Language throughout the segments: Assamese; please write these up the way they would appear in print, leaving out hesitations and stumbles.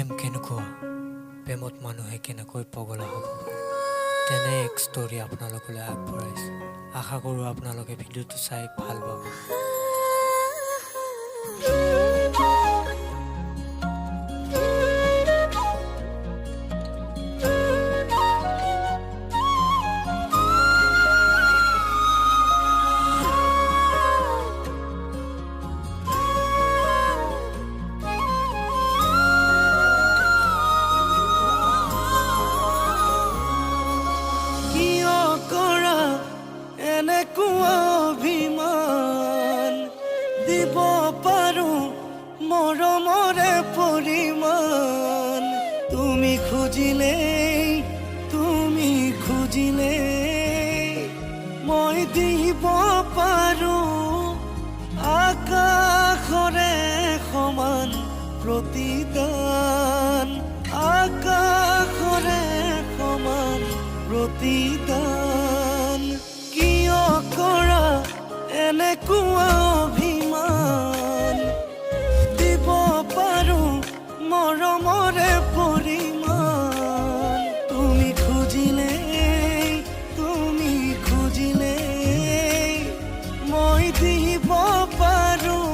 প্ৰেম কেনেকুৱা, প্ৰেমত মানুহে কেনেকৈ পগলা হ'ব, তেনে এক ষ্টৰী আপোনালোকলৈ আগবঢ়াইছোঁ। আশা কৰোঁ আপোনালোকে ভিডিঅ'টো চাই ভাল পাব। এনেকুৱা অভিমান দিব পাৰোঁ মৰমৰে পৰিমাণ, তুমি খুজিলেই মই দিব পাৰোঁ আকাশৰে সমান প্ৰতিদান, আকাশৰে সমান প্ৰতিদান। কিয় কৰা এনেকুৱা অভিমান, দিব পাৰোঁ মৰমৰে পৰিমাণ, তুমি খুজিলেই মই দিব পাৰোঁ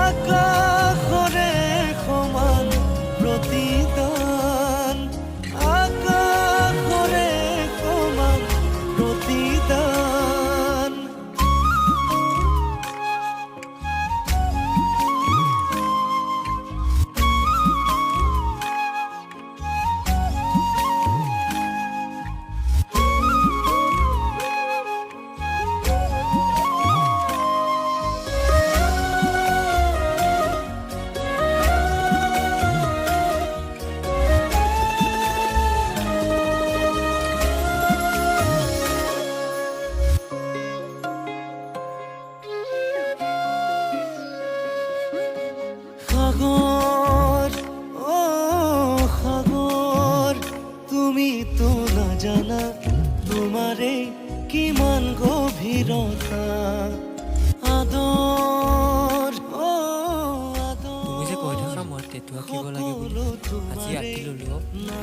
আকাশৰে সমান প্ৰতিদান, আকাশৰে সমান প্ৰতিদান। সাগৰ, ও সাগৰ, তুমি তো না জানা তোমাৰে কিমান গভীৰতা, আদৰ, ও আদৰ, তুমি যে কৈ থকা মই তেতুৱা কিব লাগে বুলি আজি আঁকি ল'লো।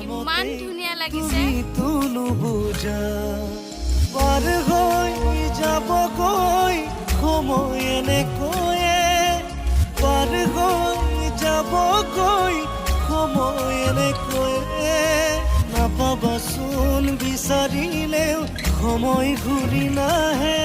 ইমান ধুনীয়া লাগিছে। তো নুবুজা পাৰ হৈ যাবগৈ সময় এনেকৈয়ে, পাৰ হৈ যাবগৈ সময় এনেকৈয়ে, নাপাবাচোন বিচাৰিলেও সময় ঘূৰি নাহে।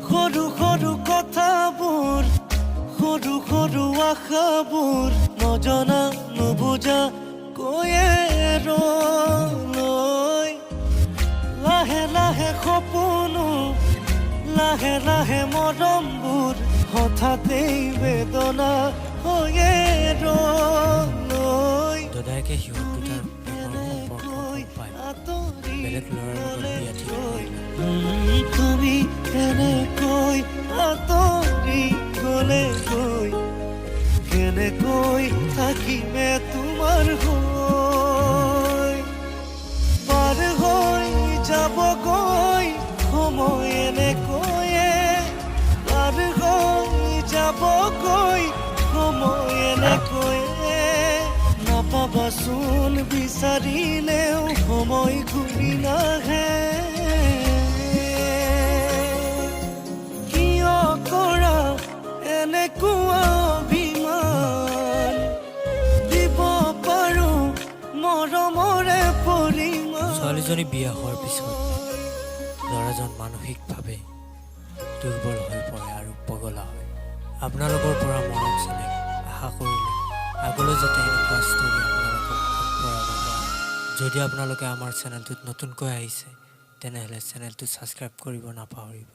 সৰু সৰু কথাবোৰ, সৰু সৰু আশাবোৰ, নজনা নুবুজা কৈয়ে ৰৈ, লাহে লাহে সপোনো, লাহে লাহে মৰমবোৰ, হঠাতেই বেদনা হৈয়ে ৰৈ। দদায়েকে সিহঁত দুটাৰ প্ৰেমৰ সম্পৰ্ক পায় বেলেগ ল'ৰাৰ লগত বিয়া ঠিক কৰিলে। তুমি কেনেকৈ আঁতৰি গ'লেগৈ, কেনেকৈ থাকিমে তোমাৰ হৈ, পাৰ হৈ যাবগৈ সময় এনেকৈয়ে, পাৰ হৈ যাবগৈ সময় এনেকৈয়ে, নাপাবাচোন বিচাৰিলেও সময় ঘূৰি নাহে। কৰা এনেকুৱা অভিমান, দিব পাৰোঁ মৰমৰে পৰিমাণ। ছোৱালীজনী বিয়া হোৱাৰ পিছত ল'ৰাজন মানসিকভাৱে দুৰ্বল হৈ পৰে আৰু পগলা হয়। আপোনালোকৰ পৰা মৰম চেনেহ আশা কৰিলে আগলৈ যাতে এনেকুৱা ষ্টৰী আপোনালোকক আগবঢ়াব পাৰোঁ। যদি আপোনালোকে আমাৰ চেনেলটোত নতুনকৈ আহিছে তেনেহ'লে চেনেলটো ছাবস্ক্ৰাইব কৰিব নাপাহৰিব।